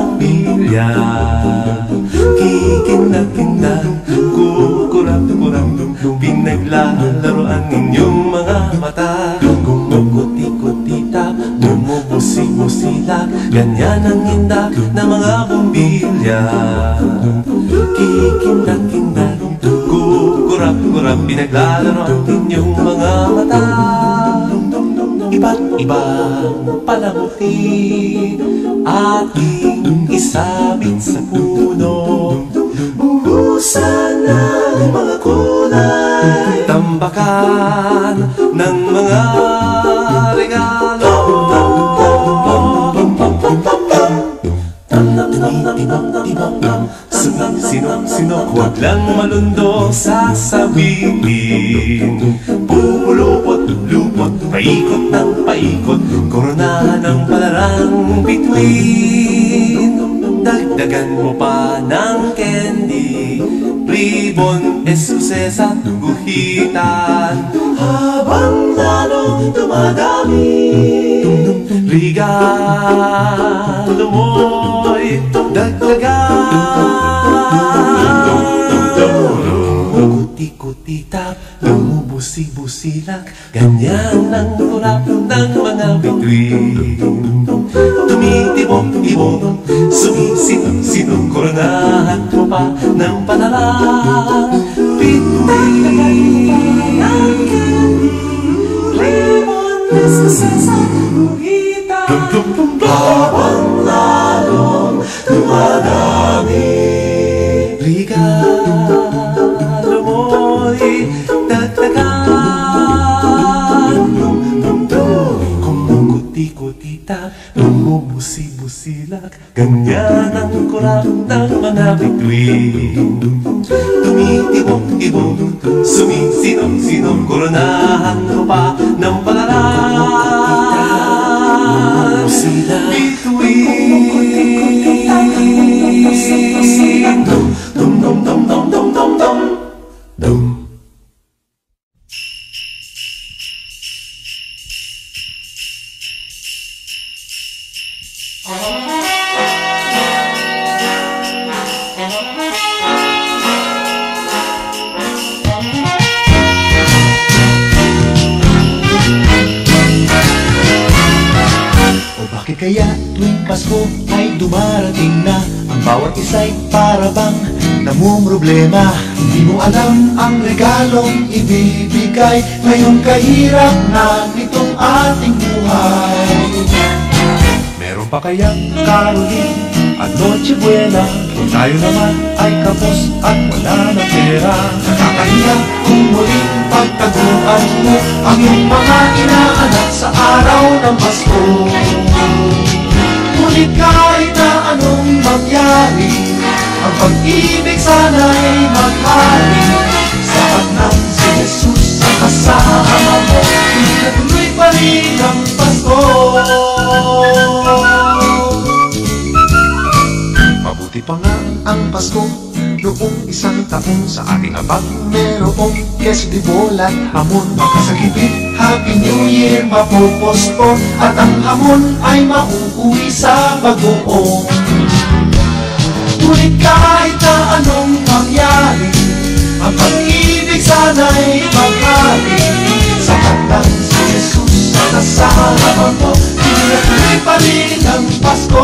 pamilya. Kikinat-kinat, kukurap-kurap, pinaglalaro ang inyong mga mata. Kumukuti-kutita, bumubusi-busila, ganyan ang hinda ng mga bumbilya. Kikinat-kinat, kukurap-kurap, pinaglalaro ang inyong mga mata. Iba't ibang palamuti ating isabit sa puno. Buhusan ng mga kulay, tambakan ng mga regalo. Sino-sino, huwag lang malundong sasabihin. Pulupot-lupot, paikot ng paikot, koronahan ng palarang bituin. Dagdagan mo pa ng candy, ribbon, esuses at guhitan. Habang lalong dumadami, regalo mo'y dagdagan. Kuti-kutitap, bumubusi-busilak, ganyan ang kurap ng mga bituin. Tumitibok-tibok, sumisinong-sinong, koronahan mo pa ng panalang bituin. Lemon, esuses at guhitan. Habang lalong dumadami, regalo mo'y dagdagan. Kumukuti-kutita, bumubusi-busilak, ganyan ang kurap ng mga bituin. Tumitibok-tibok, sumisinong-sinong, koronahan mo pa ng palaran bituin. Dum-dum-dum-dum-dum-dum-dum. Bakit kaya tuwing Pasko ay dumarating na ang bawat isa'y para bang namumroblema? Di mo alam ang regalong ibibigay ngayong kahirap na nitong ating buhay. Meron pa kayang Caroline at Noche Buena kung tayo naman ay kapos at wala na pera? Nakakahiya kung muling pagtaguan mo ang iyong mga inaanak sa araw ng Pasko. Ngunit kahit na anong mangyari, ang pag-ibig sana'y maghari. Sapat ng si Jesus sa kasama mo, tuloy pa rin ang Pasko. Mabuti pa nga ang Pasko noong isang taon. Sa ating abang merong queso de bola at hamon. Baka sa gipit Happy New Year mapopospon at ang hamon ay mauuwi sa bagoong. Ngunit kahit na anong mangyari, ang pag-ibig sana'y maghari. Sapat lang si Jesus sa kasama mo, tuloy pa rin ang Pasko.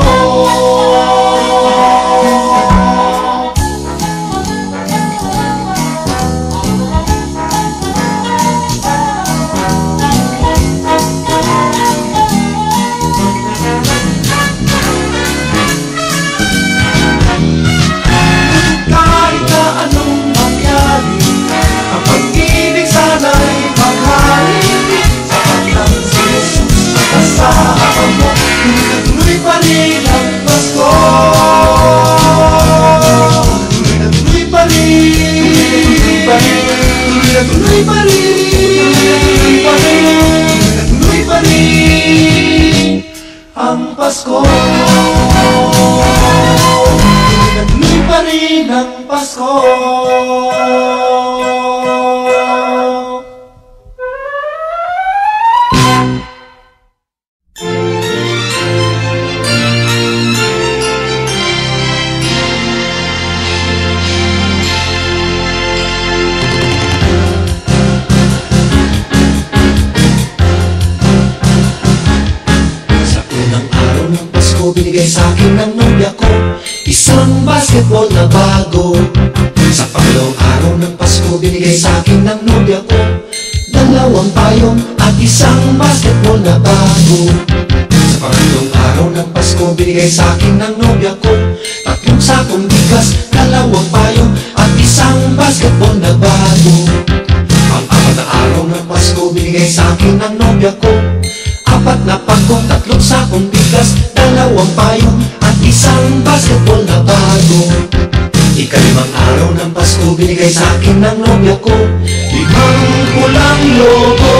Tuloy pa rin ang Pasko. Tuloy pa rin. Tuloy pa rin ang Pasko. Tuloy pa rin ang Pasko. basketball na bago. Sa pangalawang araw ng Pasko, binigay sa akin ng nobya ko 2 payong at isang basketball na bago. Sa pangalawang araw ng Pasko, binigay sa akin ng nobya ko 3 sakong bigas, 2 payong at isang basketball na bago. Pang-apat na araw ng Pasko, binigay sa akin ng nobya ko 4 na pagkong, 3 sakong bigas, 2 payong at isang basketball na bago. Ika-5 araw ng Pasko, binigay sa akin ng nobya ko 5 pulang logo,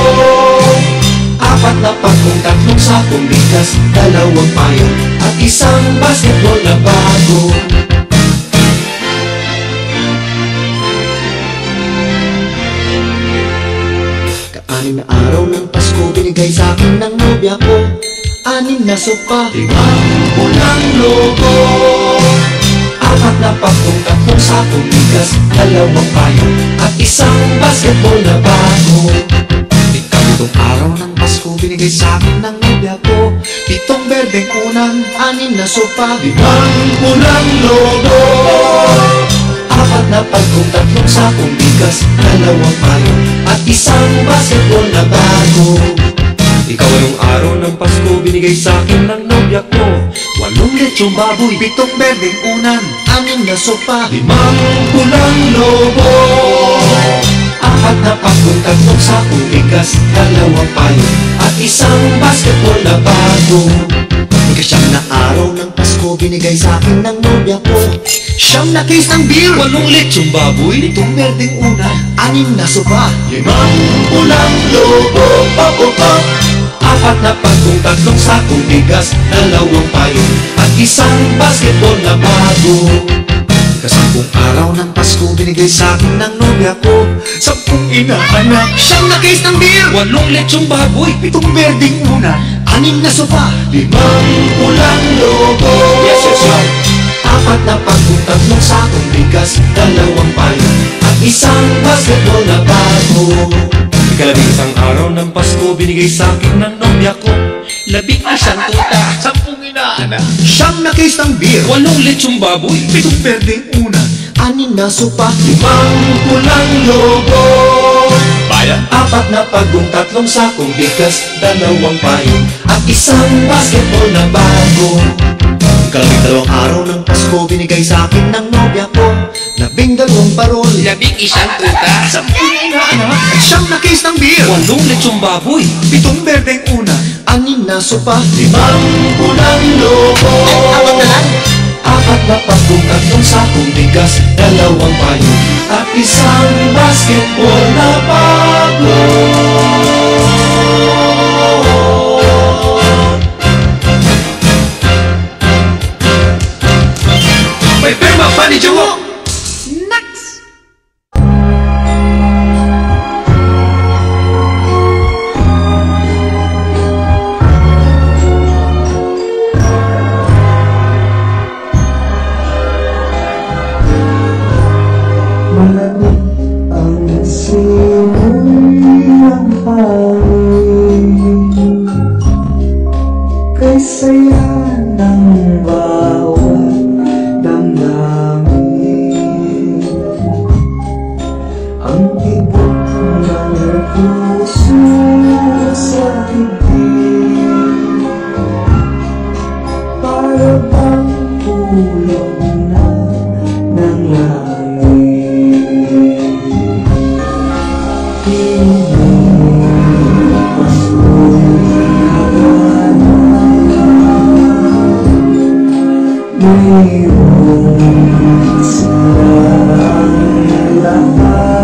4 na pagkong, 3 sakong bigas, 2 payong at isang basketball na bago. Ka-6 na araw ng Pasko, binigay sa akin ng nobya ko 6 na sopa, 5 pulang logo, 4 na pagkong, 3 sakong bigas, 2 payong at isang basketball na bago. Ika-7 araw ng Pasko, binigay sa akin ng nobya ko 7 berdeng unang, 6 na sopa, 5 pulang logo, 4 na pagkong, 3 sakong bigas, 2 payong at isang basketball na bago. Ika-8 araw ng Pasko, binigay sa akin ng nobya ko 8 lechong baboy, 7 berdeng unan, 6 na sopa, 5 pulang logo, 4 na pagkong, 3 sakong bigas, 2 payong at isang basketball na bago. Ika-9 na araw ng Pasko, binigay sa akin ng nobya ko 9 na case ng beer, 8 lechong baboy, 7 berdeng unan, 6 na sopa, 5 pulang logo, 4 na pagkong, 3 sakong bigas, 2 payong at isang basketball na bago. Ika-10 araw ng Pasko, binigay sa akin ng nobya ko 10 inaanak, 9 na case ng beer, 8 lechong baboy, 7 berdeng unan, 6 na sopa, 5 pulang logo, 4 na pagkong, 3 sakong bigas, 2 payong at isang basketball na bago. Ika-11 araw ng Pasko, binigay sa akin ng nobya ko 11 tuta, 10 inaanak, 9 na case ng beer, 8 lechong baboy, 7 berdeng unan, 6 na sopa, 5 pulang logo, 4 na pagkong, 3 sakong bigas, 2 payong at isang basketball na bago. Ika-12 araw ng Pasko, binigay sa akin ng nobya ko 12 parol, 11 tuta, 10 inaanak, 9 na case ng beer, 8 lechong baboy, 7 berdeng unan, 6 na sopa, 5 pulang logo, 4 na pagkong, 3 sakong bigas, 2 payong at isang basketball na bago. may perma pa ni Jowo. Malamig ang simoy ng hangin, kay saya ng bawat damdamin. Ang tibok ng puso sa dibdib, para bang ulog na ng langit. Mayroong silang lahat,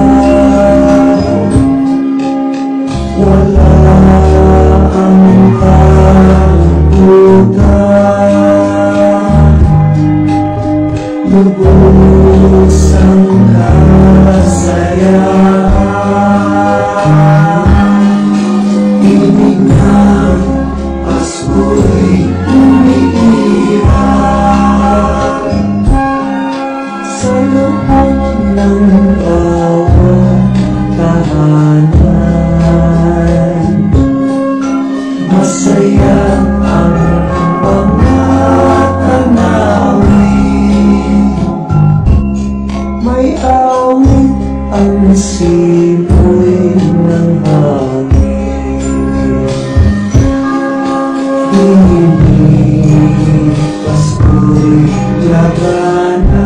wala ang kagutan, lubos ang kasayaan. Ibig ng Pasko'y umiiral sa loob ng bawat tahanan. Masaya ang mga tanawin ako'y labanan.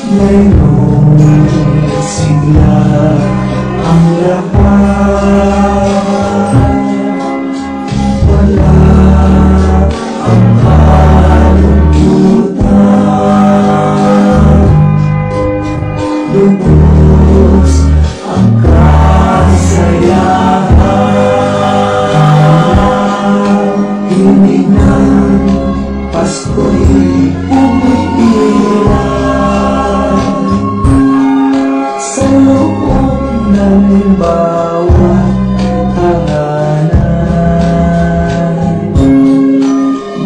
Mayroong sigla ang lahat. Wala ang kalungkutan. Lubos ang kasayahan. Tinig ng Pasko'y umiiral sa loob ng bawat tahanan.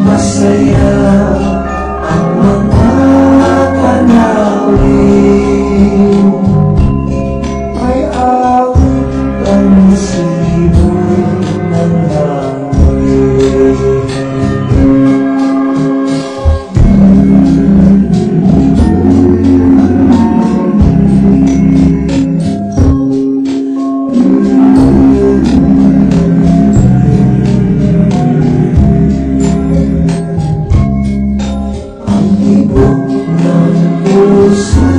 Masaya ang mga tanawin, ay awit ang simoy ng hangin. Ang hibok ng puso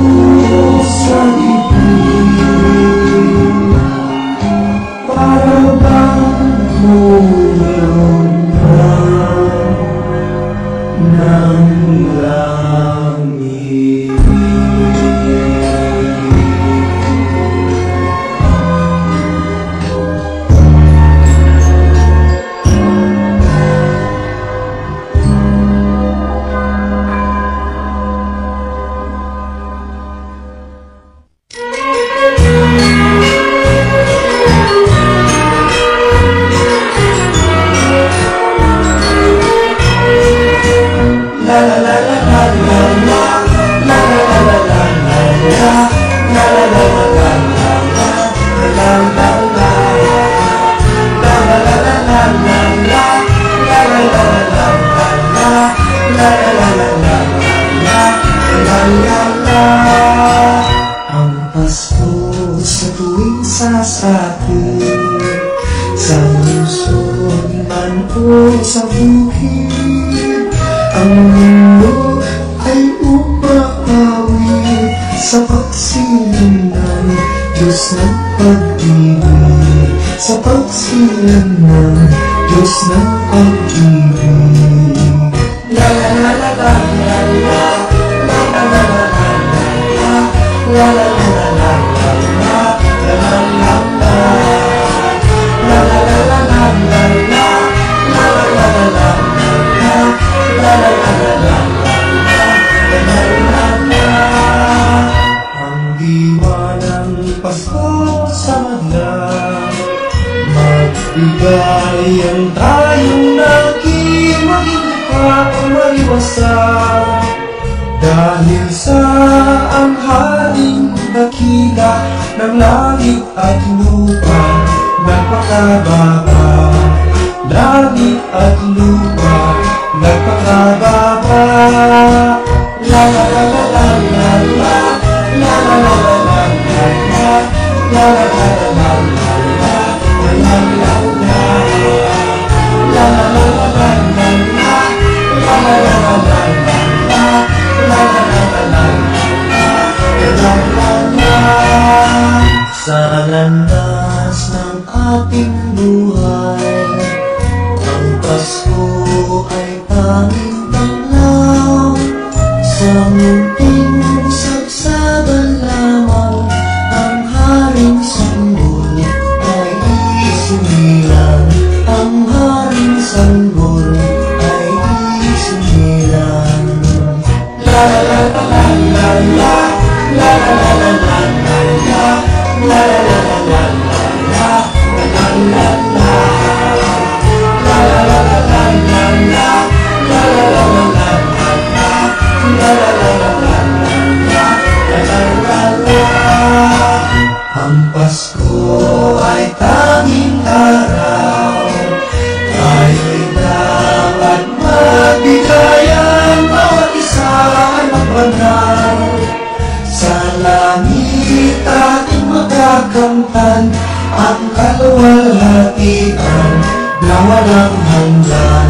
sa dibdib, para bang hulog na ng langit. Ang Pasko sa tuwing sasapit, sa lungsod man o sa bukid, ang mundo ay umaawit sa pagsilang ng Diyos ng pag-ibig, sa pagsilang ng Diyos ng pag-ibig. La la la la la la la, la la la la la la, la la la la la la, la la la la, la la la la la la, la la la la la la, la la la la la la. Ang diwa ng Pasko sa madla, magbigay ang tayong naging magigukha ang maliwasan. Dahil sa ang haring dakila ng langit at lupa, nagpakababa. Langit at lupa, nagpakababa. La la la la la la la, la la la la la la la, la la la la la la la, la la la la, la la la la la la, la la la la la la, la la la la la, la la la. Sa landas ng ating buhay, ang Pasko ay tanging tanglaw. Sa munting sagsagan lamang, ang haring sanggol ay isinilang. Ang haring sanggol ay isinilang. La la la la la la la, la la la la la la la, la la la la la la la, la la la. La la la la la la la, la la la la la la la, la la la la la la, la la la. Ang Pasko ay tanging araw, tayo'y dapat magbigayan, bawat isa ay magbanal. Sa langit ating magakamtan ang kaluwalhatian na walang hanggan.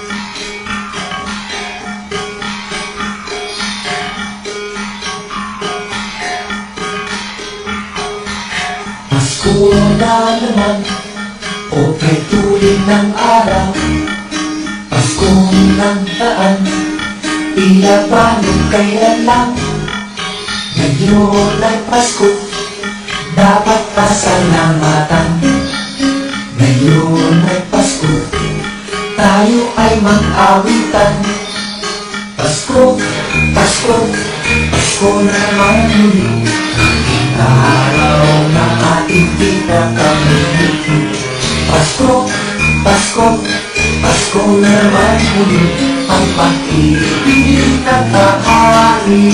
Pasko na naman, o kay tuwing ng araw. Paskong ng daan, tila ba nung kailan lang. Ngayon ay Pasko, dapat pasalamatan. Ngayon ay Pasko, tayo ay mag-awitan. Pasko, Pasko, Pasko na naman muli. Araw na ating pinakamili. Pasko, Pasko, Pasko na naman muli. Ang pag-ibig na kahari.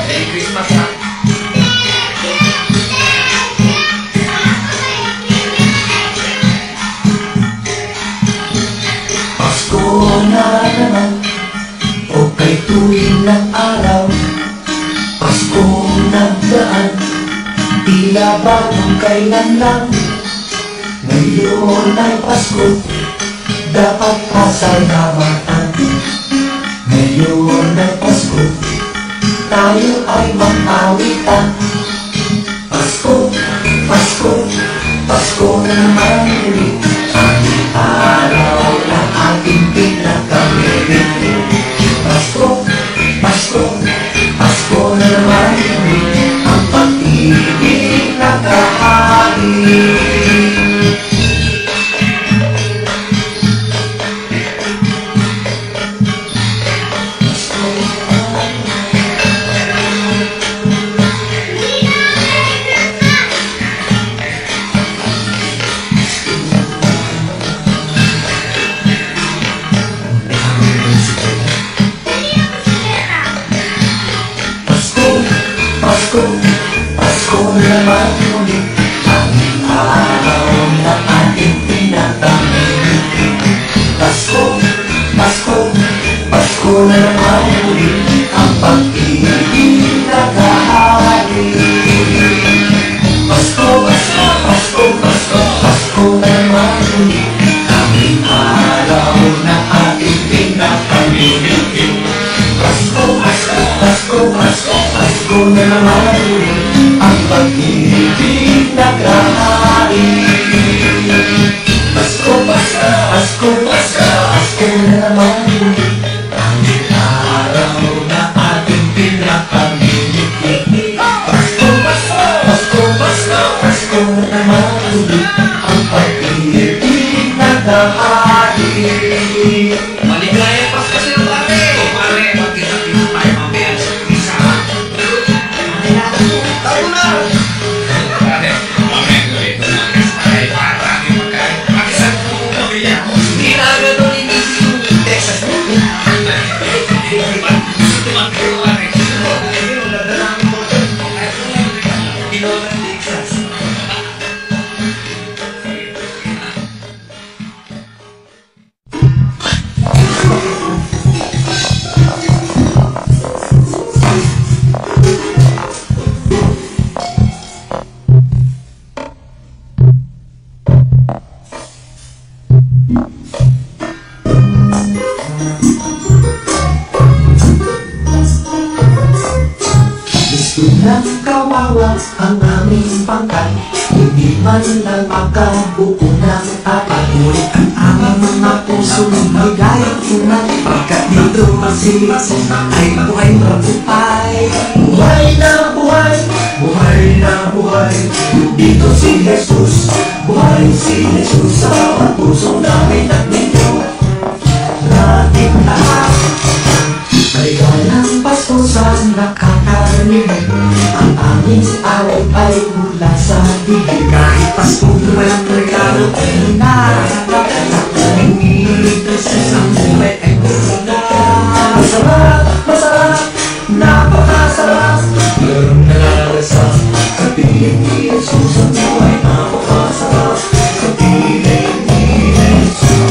Merry Christmas ha. Pasko na naman, o kay tuwing ng araw. Paskong nagdaan, tila ba nung kailan lang. Ngayon ay Pasko, dapat pasalamatan. Ngayon ay Pasko, tayo ay mag-awitan. Pasko, Pasko, Pasko na naman muli. Ang araw na ating pinakamili. Pasko, Pasko, Pasko na naman muli. Ang pag-ibig na kahari. Pasko, Pasko na naman muli. Ang araw na ating pinakamili. Pasko, Pasko, Pasko na naman muli. Ang pag-ibig na kahari. Pasko, Pasko, Pasko, Pasko, Pasko na naman muli. Ang araw na ating pinakamili. Pasko, Pasko, Pasko, Pasko, Pasko na naman muli. Ang pag-ibig na kahari. Pasko, Pasko, Pasko, Pasko, Pasko na naman muli. Ang araw na ating pinakamili. Pasko, Pasko, Pasko, Pasko, Pasko na naman muli. Ang pag-ibig na kahari. Maligaya Pasko sa'yo pare. O pare, magkita-kita tayo mamaya sa isa. Tayo na! Pare, mamaya gawin ko na. Pare, parang yung magkain. Pakisan ko mo pamilya. Hindi na agad nung inisip yung Texas. Gusto tumagay ko pare. Ayun, dadalamin mo. Ginoon ng Texas. Gusto ng kawawa ang aming pangkat. Hindi man lang makabuo ng apat. Ngunit ang aming mga puso ligayang tunay. Pagkat dito masilisip ay buhay mapupay. Buhay na buhay, buhay na buhay. Dito si Jesus, buhay si Jesus. Sa bawat puso namin at ninyo, natin lahat. Maligayang Pasko sa nakakarinig. Ang aming away ay mula sa bibig. Kahit Pasko walang regalo ay hinahanap. Nanginginig Jesus ang buhay ay mula. Masarap, masarap, napakasarap. Merong nalalasap sa piling ni Jesus. Ang buhay napakasarap sa piling ni Jesus.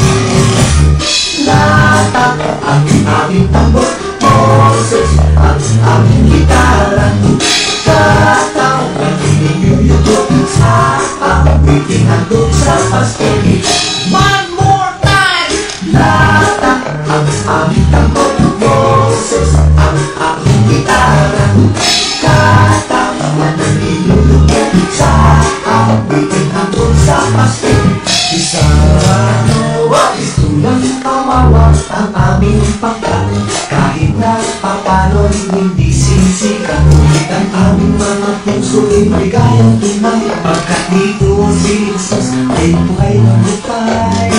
Lahat ang aming tambor, Moses ang aming gitara. Kataw ang inyuyugot sa awiting handog sa Pasko. One more time! Lahat ang aming tambor, Moses ang aming gitara. mga puso'y maligayang tunay, pagkat dito si Jesus ay buhay na buhay.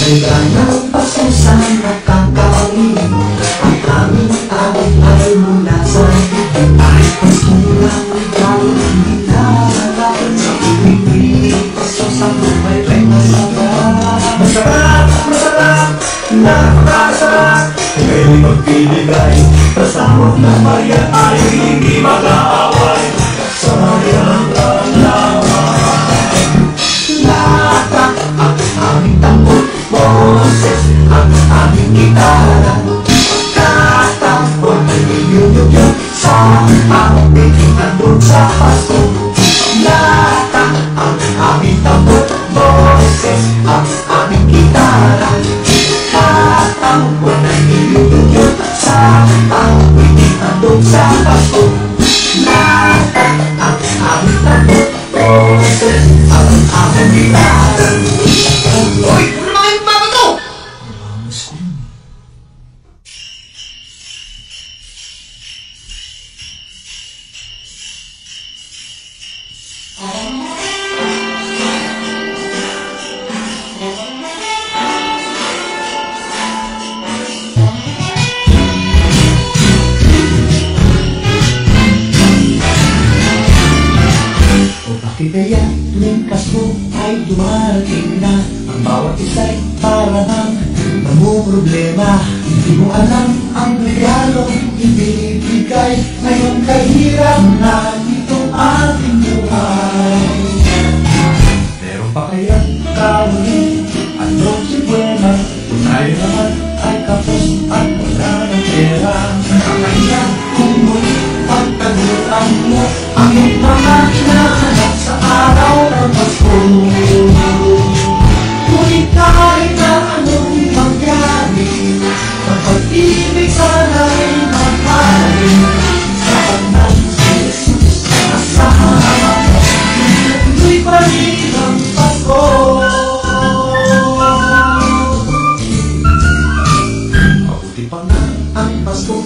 Kailangan pasusan at kakawin ang aming awit ay mula sa bibig. Ay pasulang regalo hindi nakalala sa piling pasos ang buhay ay masarap. Masarap, masarap, napakasarap. Ngayon magpibigay kasama ng Maria ay hindi mag-aaway. Sa Maria ang laman lata ang aming tambot, Moses ang aming gitara. Tatapon ay niyuyugyug sa aming andun sa Pasko. Lata ang aming tambot, Moses ang aming gitara. Tatapon ay niyuyugyug sa aming andun sa Pasko. Lata ang aming tambot, Moses ang aming gitara. Hoy! Ano naman yung baba to? O bakit kaya tuwing Pasko ay dumarating na, ang bawat isa'y parang namumroblema. Hindi mo alam ang regalong ibibigay ngayong kahirap na itong ating buhay. Meron pa kaya kawin at Noche Buena kung tayo naman ay kapos at wala ng pera? Kaya kung muli pagtaguan mo ang iyong mga hinahanap sa araw ng Pasko. Ngunit kahit na anong mangyari, ang pag-ibig sana'y magmahali. Sa panahon si Jesus, kasama mo, tuloy pa rin ang Pasko. Mabuti pa nga ang Pasko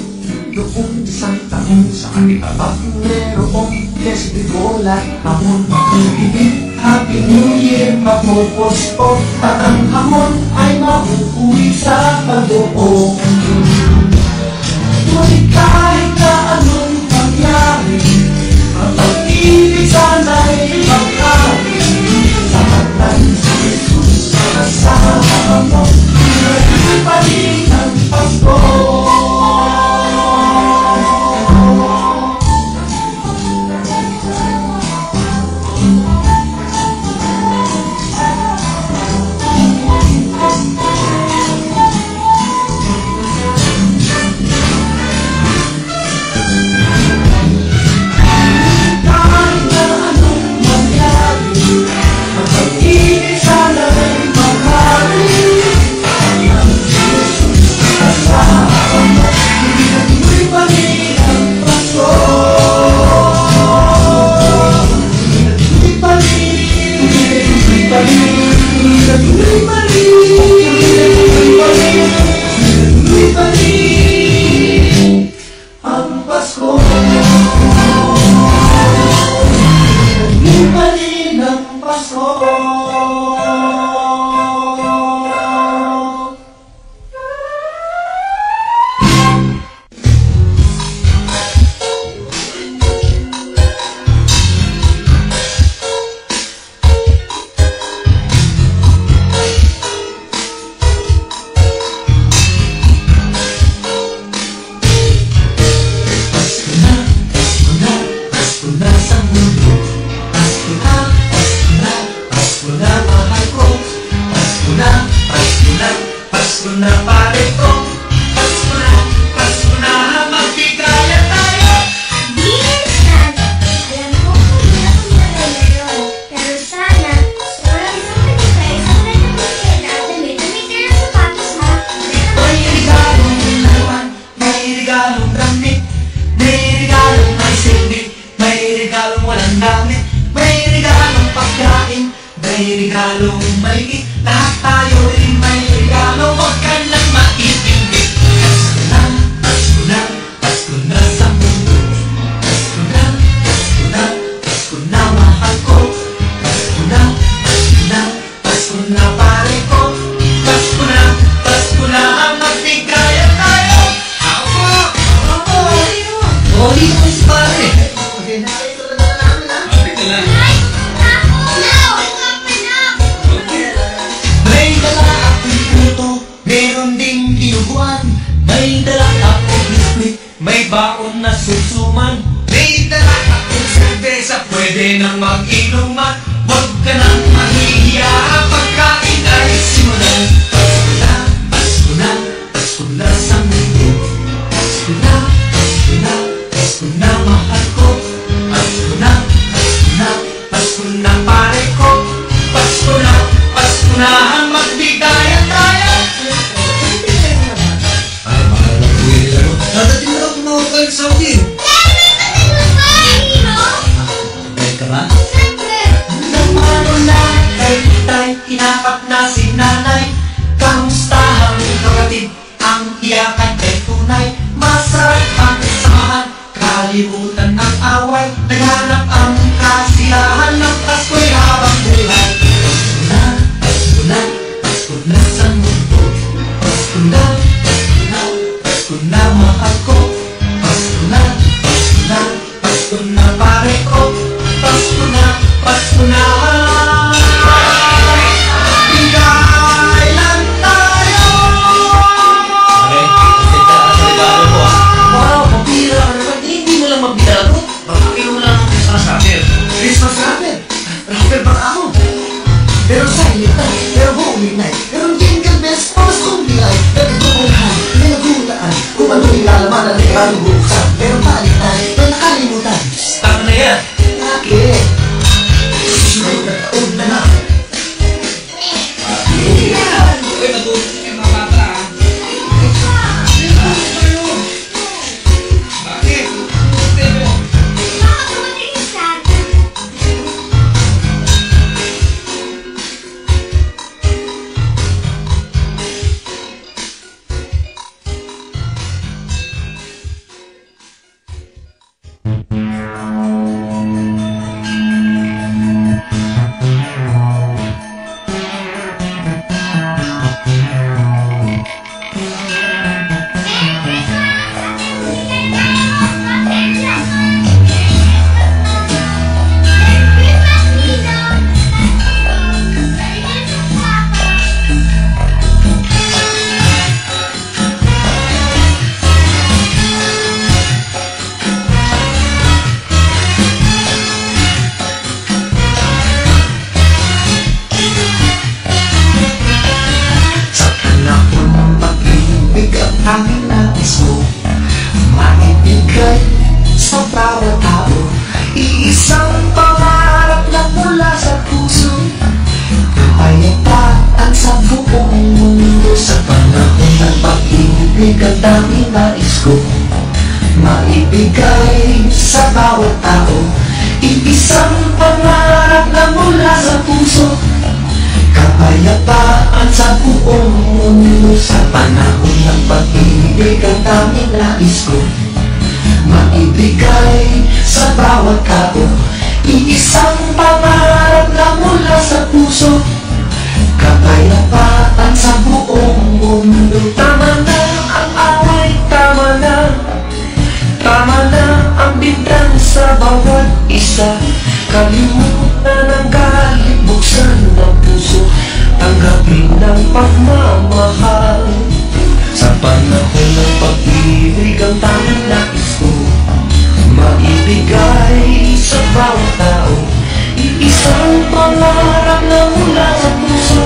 noong isang taon sa katitabak mayroong festival at hamon. Ibig, Happy New Year, mapupuspok at ang hamon ay mahuhuli sa pag-uong. Ngunit kahit na anong mangyari, ang pag-ibig sana'y mag-ari. Sa hatan si Jesus, kasama mo, tuloy pa rin ang Pasko. Kahit na anong mangyari, may regalong maliit. Lahat tayo ay may regalo, huwag ka nang maiinggit. Pasko na, Pasko na, Pasko na sa mundo. Pasko na, Pasko na, Pasko na mahal ko. Pasko na, Pasko na, Pasko na pare ko. Pasko na ang magbigayan tayo. Ako po! O, dito mo si pare. Mabit na lang. May dala akong puto, meron ding dinuguan. May dala akong biskuit, may baon na susuman. May dala akong serbesa, pwede nang mag-inuman. Huwag ka nang mahihiya, pagkain ay simulan. Pasko na, Pasko na, Pasko na sa mundo. Pasko na, Pasko na, Pasko na mahal ko. Pasko na, Pasko na, Pasko na pare ko. Pasko na ang magbigayan tayo. Ay, mahal na po yun lang. Dadating na lang tumawag kayo sa akin. Bait ka ba? Namano na kay tay, hinakap na si nanay. Kamusta ang kapatid, ang iyakan ay tunay. Masarap ang samahan, kalimutan ang away. Naghanap ang kasiyahan ng Pasko'y habang buhay. Pasko na, Pasko na sa mundo. Pasko na, Pasko na, Pasko na mahal ko. Pasko na, Pasko na, Pasko na pare ko. Pasko na, bigay lang tayo. Pare, pasensya ka sa regalo ko ah. Wow, pabira ka naman. Hindi mo lang mabilago. Bakit mo lang ang Christmas rapper? Christmas rapper. Rapper ba ako? Pero silent na, pero buong midnight. Pero jingle bells, pamas kong bilay. Nagkakulahan, may nagulaan. Kung ano nilalaman na regalo buksan. Pero palitan, na nakalimutan. Tama na yan. Bakit? Susunod na taon na na. Uy, matulog kayo mga bata ah. Bakit? Gusto mo? Sa panahon ng pag-ibig at tanging nais mo maibigay sa bawat tao. Iisang pangarap na mula sa puso, kapayapaan sa buong mundo. Sa panahon ng pag-ibig at tanging nais ko maibigay sa bawat tao. Iisang pangarap na mula sa puso, kapayapaan sa buong mundo. Sa panahon ng pag-ibig ang tanging nais ko maibigay sa bawat tao. Iisang pangarap na mula sa puso, kapayapaan sa buong mundo. Tama na ang away, tama na ang bintang sa bawat isa. Kalimutan ang galit, buksan ang puso, tanggapin ang pagmamahal. Sa panahon ng pag-ibig ang tanging nais ko maibigay sa bawat tao. Iisang pangarap na mula sa puso,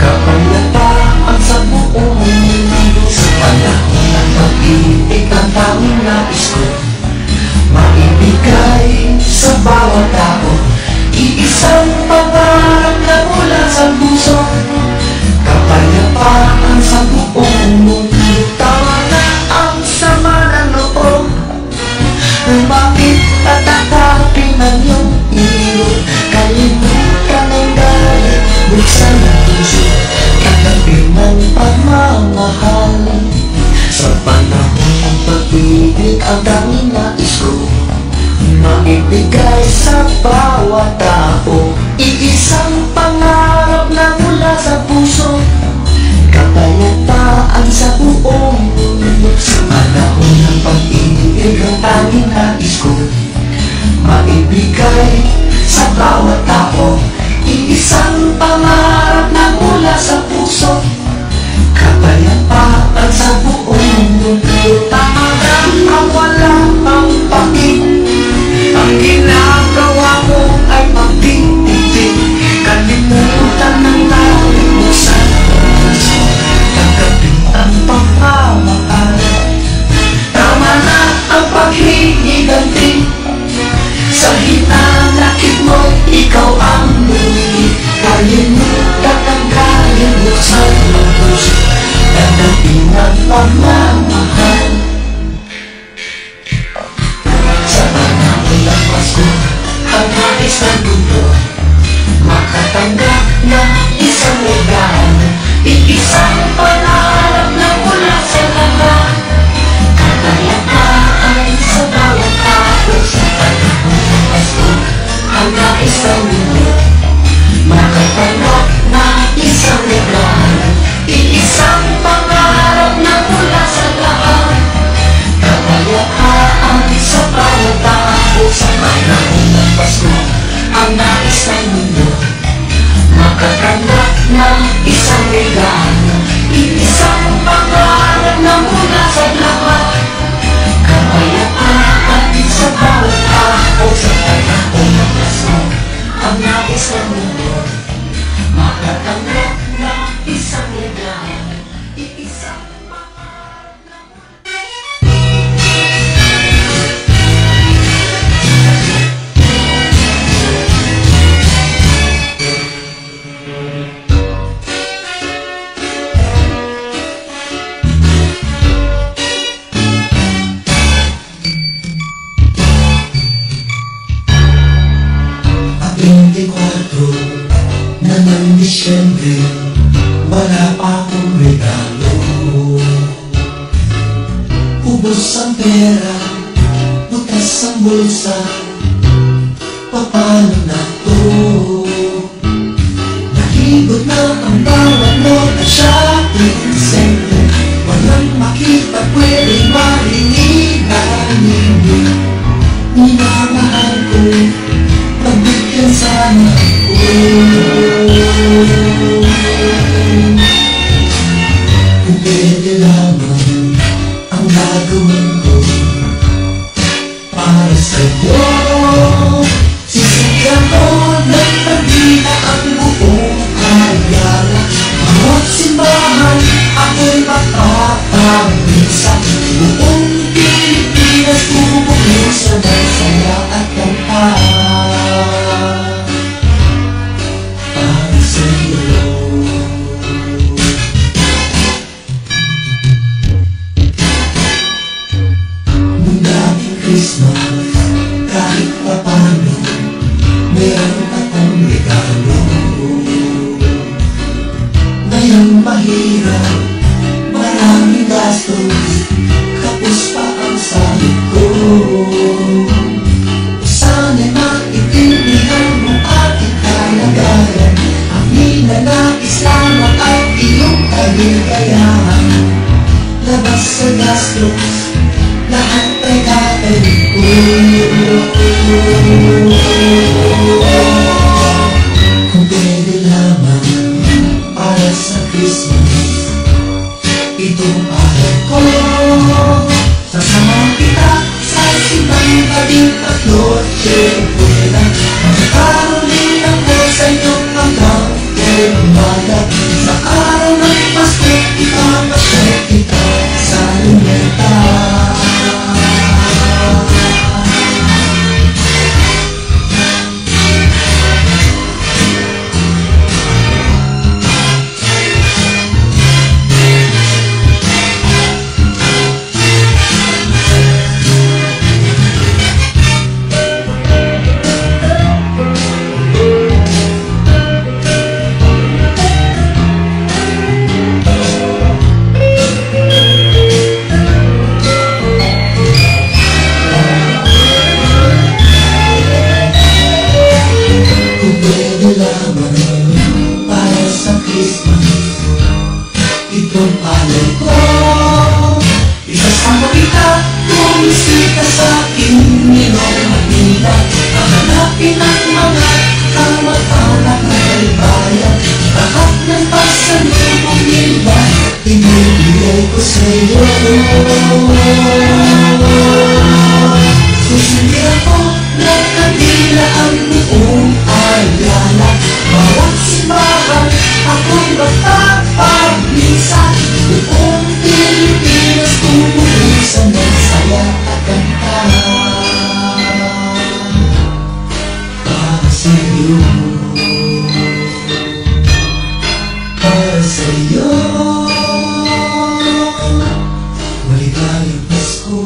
kapayapaan sa buong mundo. Sa panahon ng pag-ibig ang tanging nais ko maibigay sa bawat tao. Iisang pangarap na mula sa puso, kapayapaan sa buong mundo. Tama na ang sama ng loob, bakit tatakapin ang iyong iyo? Kalimutan ang Iisang pangarap na mula sa puso, kapayapaan sa buong mundo. Sa panahon ng pag-ibig, ang tanging nais ko maibigay sa bawat tao. Iisang pangarap na mula sa puso, kapayapaan sa buong mundo. Talagang wala pang pakit, ang ginagawa mo ay pagtitig. Kalimutan ng nalimusan, tanggapin ang pagmamahal. Tama na ang paghihiganti, sa hinanakit mo ikaw ang muli. Kalimutan ang kalimutan ng puso, tanggapin ang pagmamahal. Sa panahon ng Pasko, ang nais ng mundo, makatanggap na isang regalo. Iisang pangarap na mula sa lahat, kapayapaan sa bawat tao. Sa panahon ng Pasko, ang nais ng mundo, makatanggap na isang regalo. Iisang pangarap na mula sa lahat, kapayapaan sa bawat tao. Sa panahon ng Pasko, ang nais ng mundo, makatanggap na isang regalo. Iisang pangarap na mula sa lahat, kapayapaan sa bawat tao. Sa panahon ng Pasko, ang nais ng mundo, makatanggap na isang regalo. Iisang pangarap na na ng Disyembre, wala pa akong regalo. Ubos ang pera, butas ang bulsa, paano na to? Nahigod na ang bawat nota, shopping center, walang makita, pwedeng marinig ang hindi. Minamahal ko, pagbigyan sana ako. Kung pwede lamang ang gagawin ko para sa'yo, sisikyan ko ng pagdina ang buong ayala. Bawat simbahan ako'y mapapamisa, buong Pilipinas bumubuo sa saya at kanta. Christmas, kahit pa paano, meron akong regalo. Ngayong mahirap, maraming gastos, kapos pa ang sahod ko. Sana'y maintindihan mo aking kalagayan, ang ninanais lamang ay iyong kaligayahan. Labas sa gastos, lahat ay gagawin ko. Kung pwede lamang para sa Christmas, itong araw ko. Sasama kita sa simbang galing at Noche Buena. Magkaroon ako sa iyong hanggang umaga. Sa araw ng Pasko, ipapasya kita sa luneta. sa'yo. Susundin ako ng kanila ang buong alala. Bawat simbahan ako'y magpapagmisa. Buong Pilipinas tumutusan ng saya at kanta. Para sa'yo, para sa'yo, maligayang Pasko.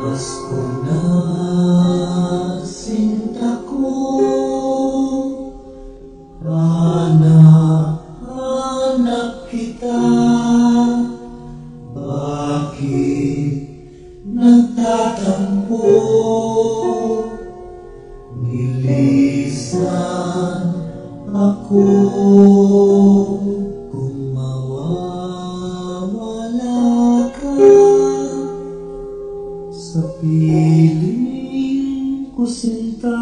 Pasko na, sinta ko, hanap kita. Bakit nagtatampo? Nilisan ako. Kung mawawala ka sa piling ko, sinta,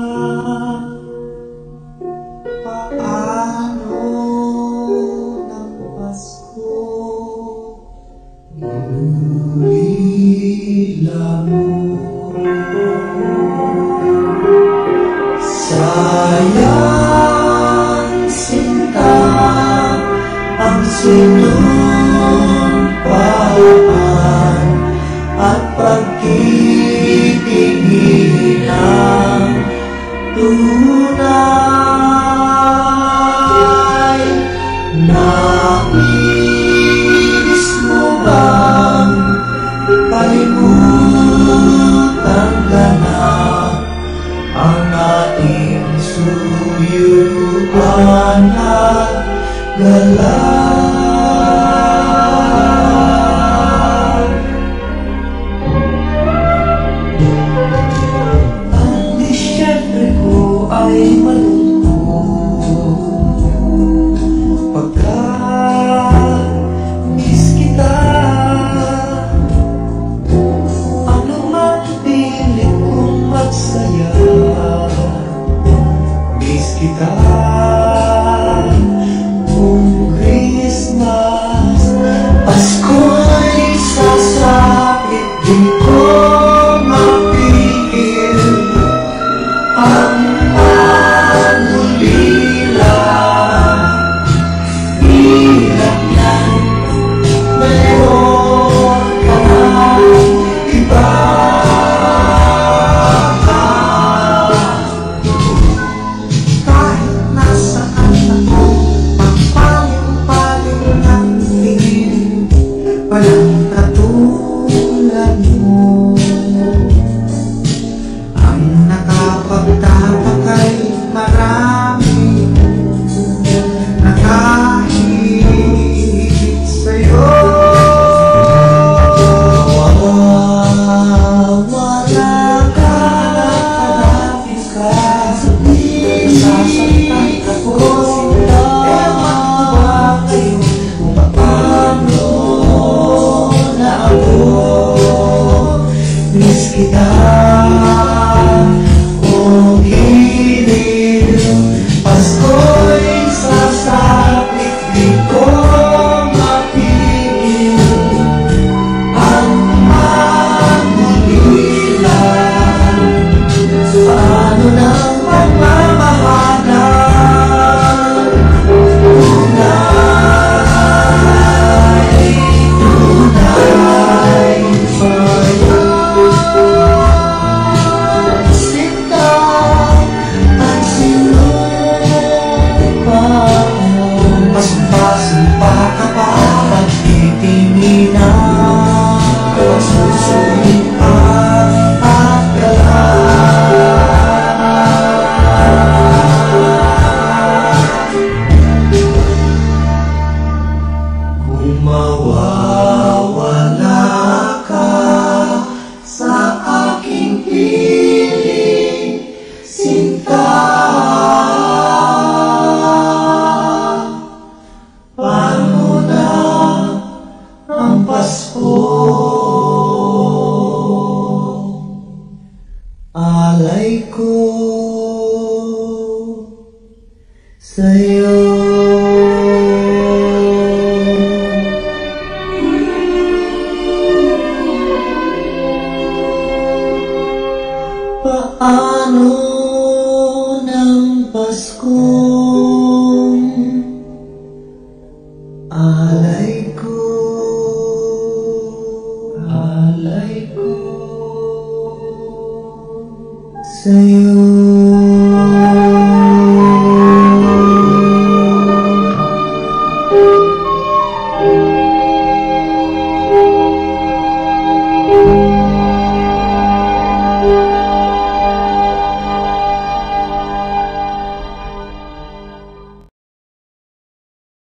paano ng Pasko inulila mo? Sayang, sinta, ang sinumpaan at pagtitingin ng tunay. Nais mo bang kalimutan ka na ang ating suyuan at galang? Ay malungkot pagka-miss kita. Ano man pilit kong magsaya, miss kita. Kung Christmas, Pasko'y sasapit, di ko mapigil ang walang katulad mo. Ang nakapagtapak ay marami, nakahihigit sa'yo. Wala ka, hanapin ka, nasasaktan ako. Ewan ba kayo kung paano na ako miss kita? Kung hindi alay ko sa'yo. Paano ng Paskong alay ko sa'yo?